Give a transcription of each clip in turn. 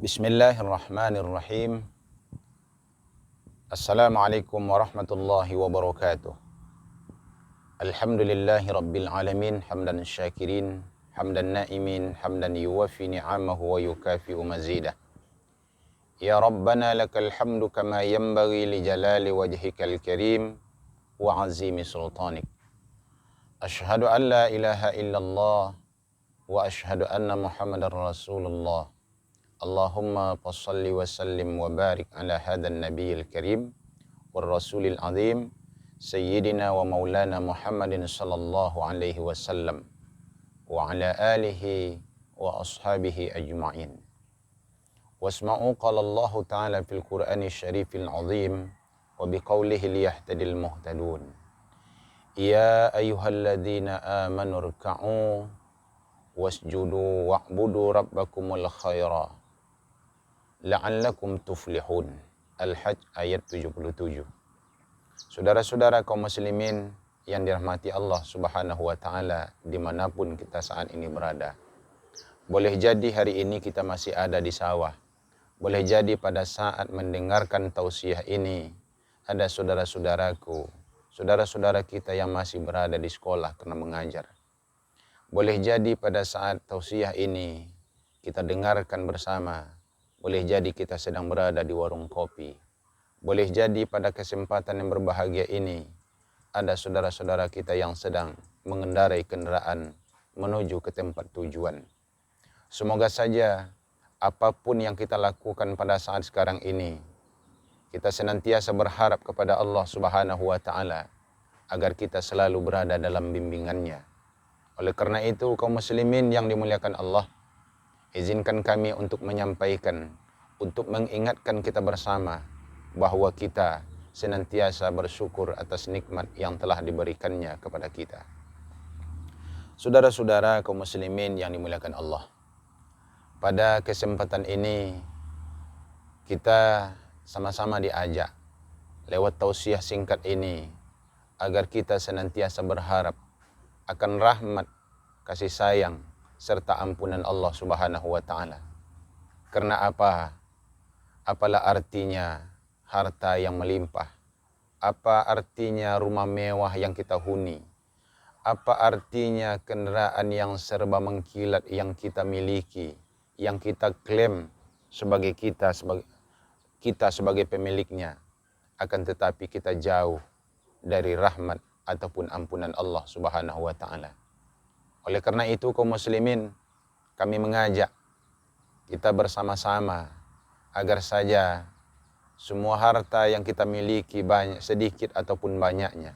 Bismillahirrahmanirrahim. Assalamualaikum warahmatullahi wabarakatuh. Alhamdulillahi rabbil alamin, hamdan syakirin, hamdan naimin, hamdan yuwafi ni'amahu wa yukafi'u mazidah. Ya Rabbana lakal hamdu kama yanbaghi li jalali wajhikal karim wa azimi sultanik. Ashhadu an la ilaha illallah wa ashhadu anna Muhammadar Rasulullah. Allahumma salli wa sallim wa barik ala hadan nabiyil karim wal rasulil azim sayyidina wa maulana Muhammadin sallallahu alaihi wasallam wa ala alihi wa ashabihi ajma'in. Wasma'u qala Allah ta'ala fil Qur'ani syarifil azim wa biqaulihi liyahtadil muhtadun. Ya ayyuhalladzina amanu ruk'u wasjudu wa'budu rabbakumul khaira la'allakum tuflihun. Al-Hajj ayat 77. Saudara-saudara kaum muslimin yang dirahmati Allah Subhanahu wa taala dimanapun kita saat ini berada. Boleh jadi hari ini kita masih ada di sawah. Boleh jadi pada saat mendengarkan tausiah ini ada saudara-saudaraku, saudara-saudara kita yang masih berada di sekolah karena mengajar. Boleh jadi pada saat tausiah ini kita dengarkan bersama. Boleh jadi kita sedang berada di warung kopi. Boleh jadi pada kesempatan yang berbahagia ini, ada saudara-saudara kita yang sedang mengendarai kendaraan menuju ke tempat tujuan. Semoga saja apapun yang kita lakukan pada saat sekarang ini, kita senantiasa berharap kepada Allah Subhanahu wa Ta'ala agar kita selalu berada dalam bimbingannya. Oleh karena itu, kaum muslimin yang dimuliakan Allah, izinkan kami untuk menyampaikan, untuk mengingatkan kita bersama bahwa kita senantiasa bersyukur atas nikmat yang telah diberikannya kepada kita. Saudara-saudara kaum muslimin yang dimuliakan Allah, pada kesempatan ini kita sama-sama diajak lewat tausiah singkat ini agar kita senantiasa berharap akan rahmat, kasih sayang, serta ampunan Allah Subhanahu wa Ta'ala. Karena apa? Apalah artinya harta yang melimpah? Apa artinya rumah mewah yang kita huni? Apa artinya kendaraan yang serba mengkilat yang kita miliki, yang kita klaim sebagai kita sebagai pemiliknya, akan tetapi kita jauh dari rahmat ataupun ampunan Allah Subhanahu wa Ta'ala. Oleh karena itu kaum muslimin, kami mengajak kita bersama-sama agar saja semua harta yang kita miliki, banyak sedikit ataupun banyaknya,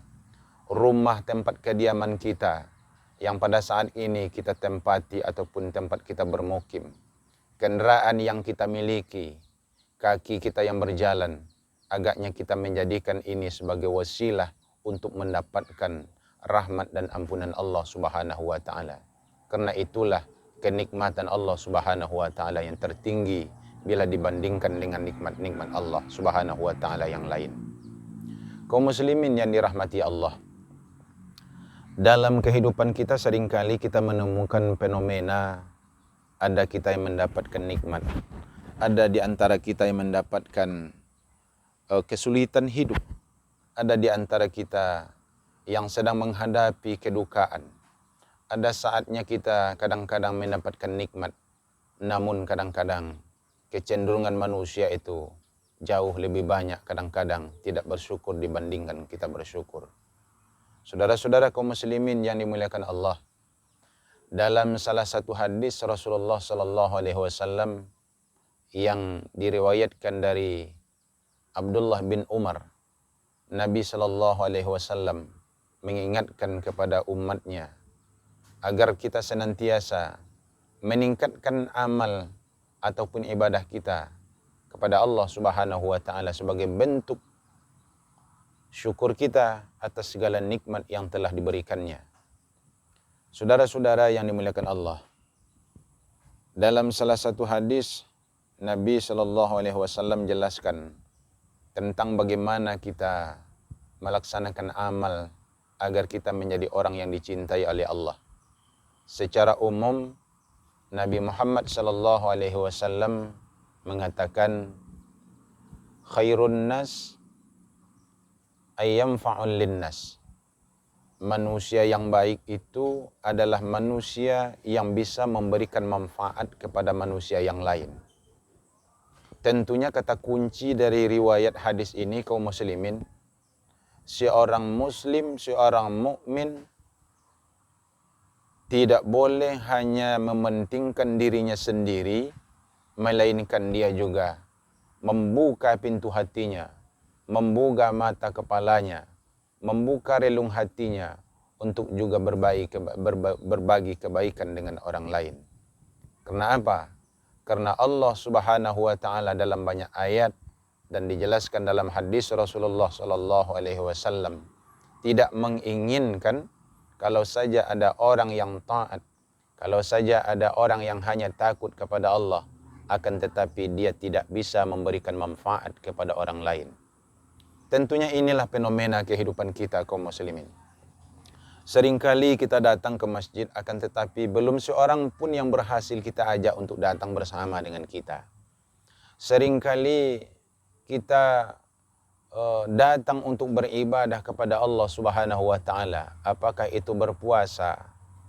rumah tempat kediaman kita yang pada saat ini kita tempati ataupun tempat kita bermukim, kendaraan yang kita miliki, kaki kita yang berjalan, agaknya kita menjadikan ini sebagai wasilah untuk mendapatkan rahmat dan ampunan Allah Subhanahu wa Ta'ala. Karena itulah kenikmatan Allah Subhanahu wa Ta'ala yang tertinggi bila dibandingkan dengan nikmat-nikmat Allah Subhanahu wa Ta'ala yang lain. Kaum muslimin yang dirahmati Allah, dalam kehidupan kita seringkali kita menemukan fenomena ada kita yang mendapatkan nikmat, ada di antara kita yang mendapatkan kesulitan hidup, ada di antara kita yang sedang menghadapi kedukaan. Ada saatnya kita kadang-kadang mendapatkan nikmat, namun kadang-kadang kecenderungan manusia itu jauh lebih banyak kadang-kadang tidak bersyukur dibandingkan kita bersyukur. Saudara-saudara kaum muslimin yang dimuliakan Allah, dalam salah satu hadis Rasulullah sallallahu alaihi wasallam yang diriwayatkan dari Abdullah bin Umar, Nabi sallallahu alaihi wasallam mengingatkan kepada umatnya agar kita senantiasa meningkatkan amal ataupun ibadah kita kepada Allah Subhanahu wa Ta'ala sebagai bentuk syukur kita atas segala nikmat yang telah diberikannya. Saudara-saudara yang dimuliakan Allah, dalam salah satu hadis Nabi sallallahu alaihi wasallam jelaskan tentang bagaimana kita melaksanakan amal agar kita menjadi orang yang dicintai oleh Allah. Secara umum Nabi Muhammad sallallahu alaihi wasallam mengatakan khairun nas ayyamfa'ul linnas. Manusia yang baik itu adalah manusia yang bisa memberikan manfaat kepada manusia yang lain. Tentunya kata kunci dari riwayat hadis ini kaum muslimin, seorang muslim, seorang mukmin tidak boleh hanya mementingkan dirinya sendiri, melainkan dia juga membuka pintu hatinya, membuka mata kepalanya, membuka relung hatinya untuk juga berbagi kebaikan dengan orang lain. Karena apa? Karena Allah Subhanahu wa taala dalam banyak ayat dan dijelaskan dalam hadis Rasulullah sallallahu alaihi wasallam tidak menginginkan kalau saja ada orang yang taat, kalau saja ada orang yang hanya takut kepada Allah, akan tetapi dia tidak bisa memberikan manfaat kepada orang lain. Tentunya inilah fenomena kehidupan kita kaum muslimin. Seringkali kita datang ke masjid, akan tetapi belum seorang pun yang berhasil kita ajak untuk datang bersama dengan kita. Seringkali kita datang untuk beribadah kepada Allah Subhanahu wa taala, apakah itu berpuasa,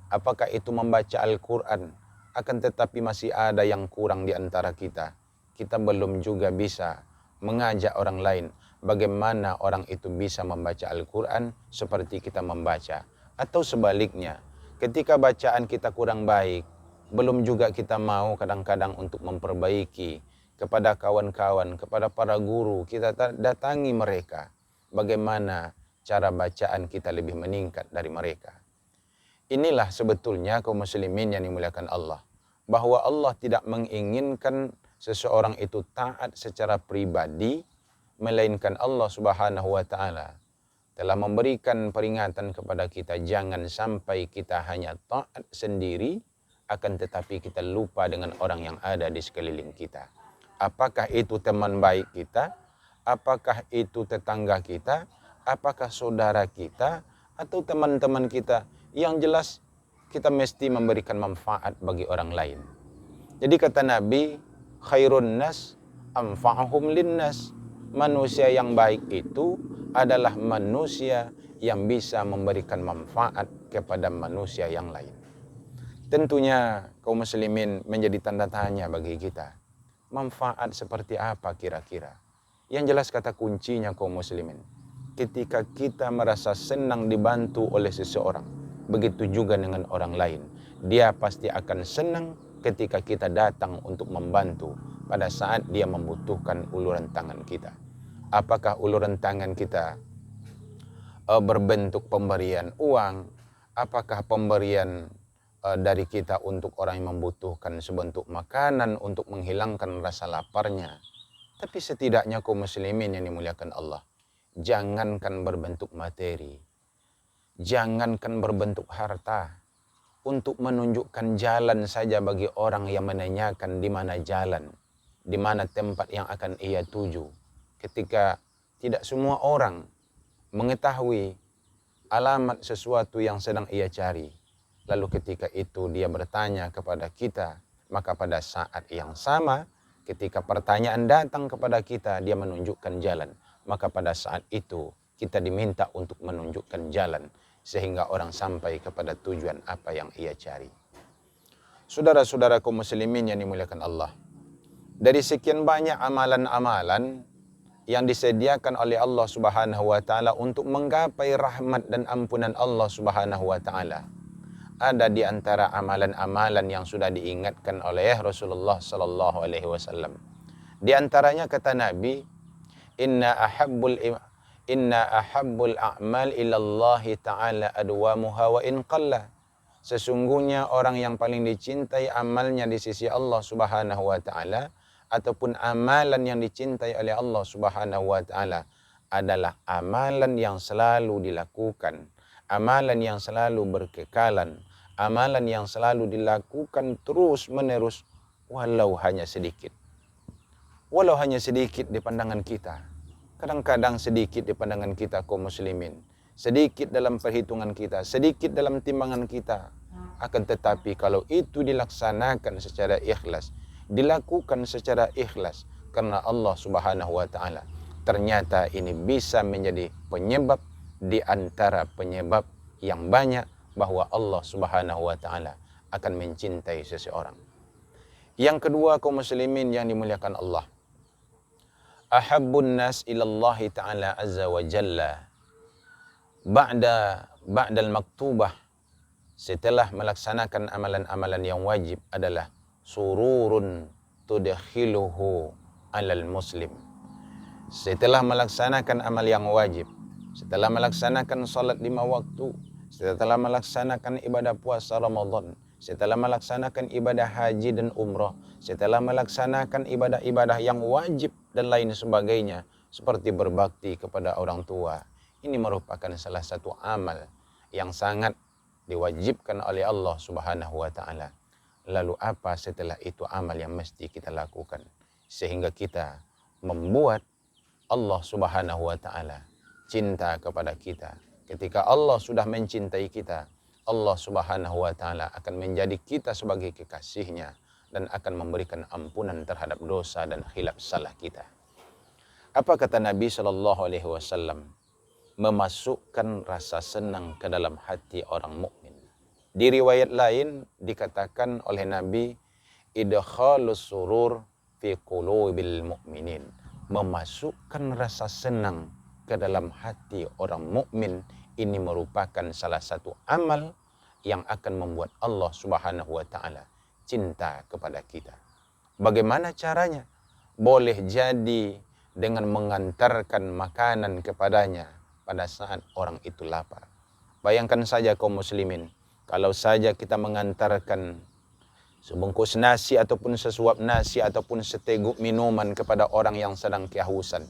apakah itu membaca Al-Qur'an, akan tetapi masih ada yang kurang di antara kita. Kita belum juga bisa mengajak orang lain bagaimana orang itu bisa membaca Al-Qur'an seperti kita membaca. Atau sebaliknya, ketika bacaan kita kurang baik, belum juga kita mau kadang-kadang untuk memperbaiki kepada kawan-kawan, kepada para guru, kita datangi mereka. Bagaimana cara bacaan kita lebih meningkat dari mereka. Inilah sebetulnya kaum muslimin yang dimuliakan Allah. Bahwa Allah tidak menginginkan seseorang itu taat secara pribadi, melainkan Allah Subhanahu wa taala telah memberikan peringatan kepada kita, jangan sampai kita hanya taat sendiri, akan tetapi kita lupa dengan orang yang ada di sekeliling kita. Apakah itu teman baik kita, apakah itu tetangga kita, apakah saudara kita, atau teman-teman kita, yang jelas kita mesti memberikan manfaat bagi orang lain. Jadi kata Nabi, khairun nas anfa'uhum linnas. Manusia yang baik itu adalah manusia yang bisa memberikan manfaat kepada manusia yang lain. Tentunya kaum muslimin menjadi tanda tanya bagi kita. Manfaat seperti apa kira-kira? Yang jelas kata kuncinya kaum muslimin, ketika kita merasa senang dibantu oleh seseorang, begitu juga dengan orang lain. Dia pasti akan senang ketika kita datang untuk membantu pada saat dia membutuhkan uluran tangan kita. Apakah uluran tangan kita berbentuk pemberian uang? Apakah pemberian dari kita untuk orang yang membutuhkan sebentuk makanan untuk menghilangkan rasa laparnya? Tapi setidaknya kaum muslimin yang dimuliakan Allah, jangankan berbentuk materi, jangankan berbentuk harta, untuk menunjukkan jalan saja bagi orang yang menanyakan di mana jalan, di mana tempat yang akan ia tuju. Ketika tidak semua orang mengetahui alamat sesuatu yang sedang ia cari, lalu ketika itu dia bertanya kepada kita, maka pada saat yang sama ketika pertanyaan datang kepada kita, dia menunjukkan jalan, maka pada saat itu kita diminta untuk menunjukkan jalan sehingga orang sampai kepada tujuan apa yang ia cari. Saudara-saudara kaum muslimin yang dimuliakan Allah, dari sekian banyak amalan-amalan yang disediakan oleh Allah Subhanahu wa taala untuk menggapai rahmat dan ampunan Allah Subhanahu wa taala, ada di antara amalan-amalan yang sudah diingatkan oleh Rasulullah sallallahu alaihi wasallam. Di antaranya kata Nabi, inna ahabbul a'mal ilallahi ta'ala adwamuha wa in qalla. Sesungguhnya orang yang paling dicintai amalnya di sisi Allah Subhanahu wa taala, ataupun amalan yang dicintai oleh Allah Subhanahu wa taala, adalah amalan yang selalu dilakukan, amalan yang selalu berkekalan, amalan yang selalu dilakukan terus menerus, walau hanya sedikit. Walau hanya sedikit di pandangan kita. Kadang-kadang sedikit di pandangan kita kaum muslimin, sedikit dalam perhitungan kita, sedikit dalam timbangan kita. Akan tetapi kalau itu dilaksanakan secara ikhlas, dilakukan secara ikhlas karena Allah Subhanahu wa taala, ternyata ini bisa menjadi penyebab di antara penyebab yang banyak bahwa Allah Subhanahu wa taala akan mencintai seseorang. Yang kedua, kaum muslimin yang dimuliakan Allah, ahabbun nas ilallahi ta'ala azza wa jalla ba'dal maktubah, setelah melaksanakan amalan-amalan yang wajib adalah sururun tudkhiluhu alal muslim. Setelah melaksanakan amal yang wajib, setelah melaksanakan salat 5 waktu, setelah melaksanakan ibadah puasa Ramadan, setelah melaksanakan ibadah haji dan umrah, setelah melaksanakan ibadah-ibadah yang wajib dan lain sebagainya, seperti berbakti kepada orang tua, ini merupakan salah satu amal yang sangat diwajibkan oleh Allah Subhanahu wa taala. Lalu apa setelah itu amal yang mesti kita lakukan sehingga kita membuat Allah Subhanahu wa taala cinta kepada kita? Ketika Allah sudah mencintai kita, Allah Subhanahu wa taala akan menjadi kita sebagai kekasihnya dan akan memberikan ampunan terhadap dosa dan khilaf salah kita. Apa kata Nabi sallallahu alaihi wasallam? Memasukkan rasa senang ke dalam hati orang mukmin. Di riwayat lain dikatakan oleh Nabi, idkhalus surur fi qulubil mu'minin. Memasukkan rasa senang ke dalam hati orang mukmin ini merupakan salah satu amal yang akan membuat Allah Subhanahu wa taala cinta kepada kita. Bagaimana caranya? Boleh jadi dengan mengantarkan makanan kepadanya pada saat orang itu lapar. Bayangkan saja kaum muslimin, kalau saja kita mengantarkan sebungkus nasi ataupun sesuap nasi ataupun seteguk minuman kepada orang yang sedang kehausan,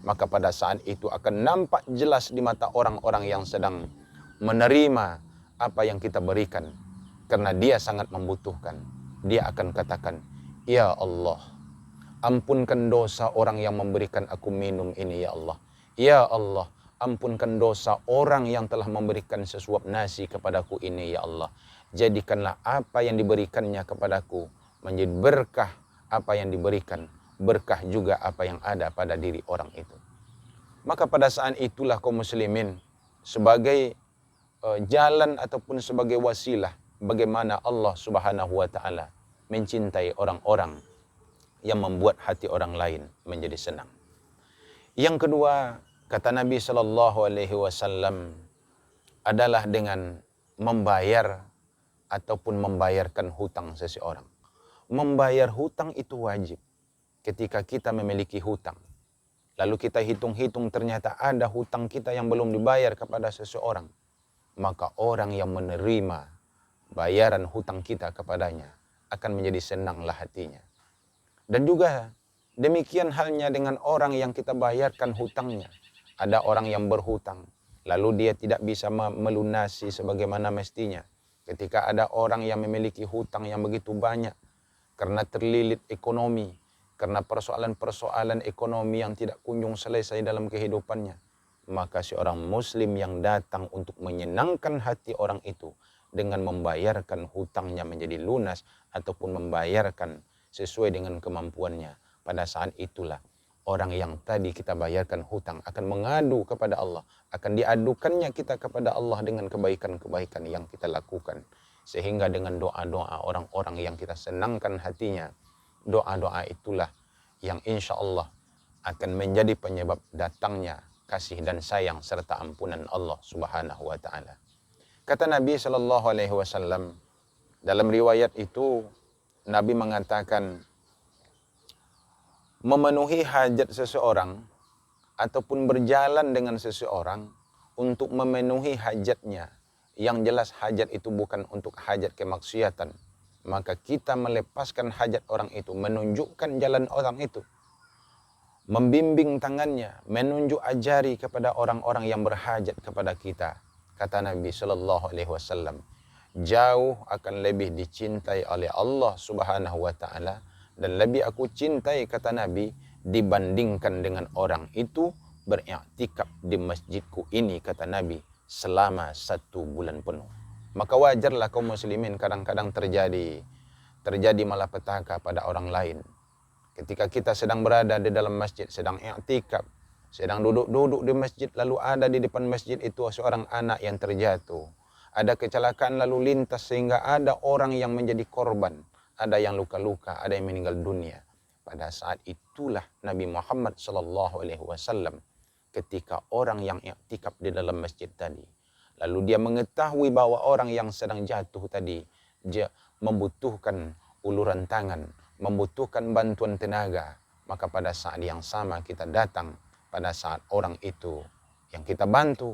maka pada saat itu akan nampak jelas di mata orang-orang yang sedang menerima apa yang kita berikan. Karena dia sangat membutuhkan. Dia akan katakan, ya Allah, ampunkan dosa orang yang memberikan aku minum ini ya Allah. Ya Allah, ampunkan dosa orang yang telah memberikan sesuap nasi kepadaku ini ya Allah. Jadikanlah apa yang diberikannya kepadaku menjadi berkah apa yang diberikan, berkah juga apa yang ada pada diri orang itu. Maka pada saat itulah kaum muslimin sebagai jalan ataupun sebagai wasilah bagaimana Allah Subhanahu wa taala mencintai orang-orang yang membuat hati orang lain menjadi senang. Yang kedua, kata Nabi sallallahu alaihi wasallam adalah dengan membayar ataupun membayarkan hutang seseorang. Membayar hutang itu wajib. Ketika kita memiliki hutang, lalu kita hitung-hitung ternyata ada hutang kita yang belum dibayar kepada seseorang, maka orang yang menerima bayaran hutang kita kepadanya akan menjadi senanglah hatinya. Dan juga demikian halnya dengan orang yang kita bayarkan hutangnya. Ada orang yang berhutang, lalu dia tidak bisa melunasi sebagaimana mestinya. Ketika ada orang yang memiliki hutang yang begitu banyak, karena terlilit ekonomi, karena persoalan-persoalan ekonomi yang tidak kunjung selesai dalam kehidupannya, maka seorang muslim yang datang untuk menyenangkan hati orang itu dengan membayarkan hutangnya menjadi lunas ataupun membayarkan sesuai dengan kemampuannya, pada saat itulah orang yang tadi kita bayarkan hutang akan mengadu kepada Allah, akan diadukannya kita kepada Allah dengan kebaikan-kebaikan yang kita lakukan. Sehingga dengan doa-doa orang-orang yang kita senangkan hatinya, doa-doa itulah yang insya Allah akan menjadi penyebab datangnya kasih dan sayang serta ampunan Allah Subhanahu wa taala. Kata Nabi sallallahu alaihi wasallam dalam riwayat itu, Nabi mengatakan, memenuhi hajat seseorang ataupun berjalan dengan seseorang untuk memenuhi hajatnya, yang jelas hajat itu bukan untuk hajat kemaksiatan, maka kita melepaskan hajat orang itu, menunjukkan jalan orang itu, membimbing tangannya, menunjuk ajari kepada orang-orang yang berhajat kepada kita. Kata Nabi sallallahu alaihi wasallam, jauh akan lebih dicintai oleh Allah Subhanahu wa taala dan lebih aku cintai, kata Nabi, dibandingkan dengan orang itu beriktikaf di masjidku ini, kata Nabi, selama 1 bulan penuh. Maka wajarlah kaum muslimin kadang-kadang terjadi terjadi malapetaka pada orang lain. Ketika kita sedang berada di dalam masjid, sedang i'tikaf, sedang duduk-duduk di masjid, lalu ada di depan masjid itu seorang anak yang terjatuh. Ada kecelakaan lalu lintas sehingga ada orang yang menjadi korban. Ada yang luka-luka, ada yang meninggal dunia. Pada saat itulah Nabi Muhammad SAW ketika orang yang i'tikaf di dalam masjid tadi, lalu dia mengetahui bahwa orang yang sedang jatuh tadi dia membutuhkan uluran tangan, membutuhkan bantuan tenaga, maka pada saat yang sama kita datang, pada saat orang itu yang kita bantu,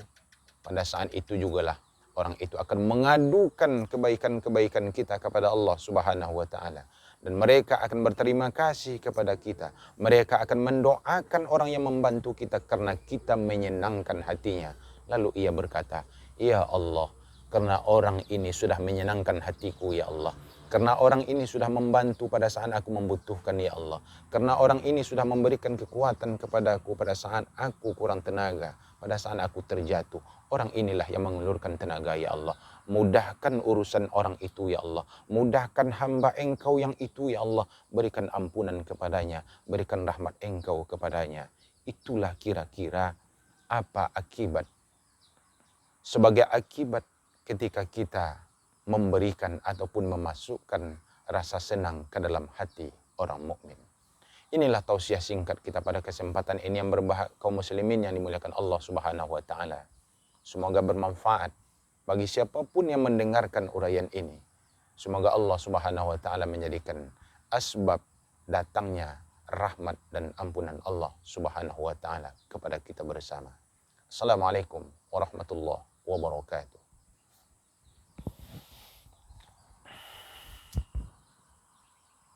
pada saat itu jugalah orang itu akan mengadukan kebaikan-kebaikan kita kepada Allah Subhanahu wa taala, dan mereka akan berterima kasih kepada kita. Mereka akan mendoakan orang yang membantu kita karena kita menyenangkan hatinya. Lalu ia berkata, "Ya Allah, karena orang ini sudah menyenangkan hatiku ya Allah. Karena orang ini sudah membantu pada saat aku membutuhkan ya Allah. Karena orang ini sudah memberikan kekuatan kepadaku pada saat aku kurang tenaga, pada saat aku terjatuh. Orang inilah yang mengulurkan tenaga ya Allah. Mudahkan urusan orang itu ya Allah. Mudahkan hamba Engkau yang itu ya Allah. Berikan ampunan kepadanya. Berikan rahmat Engkau kepadanya." Itulah kira-kira apa akibat. Sebagai akibat ketika kita memberikan ataupun memasukkan rasa senang ke dalam hati orang mukmin. Inilah tausiah singkat kita pada kesempatan ini yang berbahagia kaum muslimin yang dimuliakan Allah Subhanahu wa taala. Semoga bermanfaat bagi siapapun yang mendengarkan uraian ini. Semoga Allah Subhanahu wa taala menjadikan asbab datangnya rahmat dan ampunan Allah Subhanahu wa taala kepada kita bersama. Assalamualaikum warahmatullahi wabarakatuh.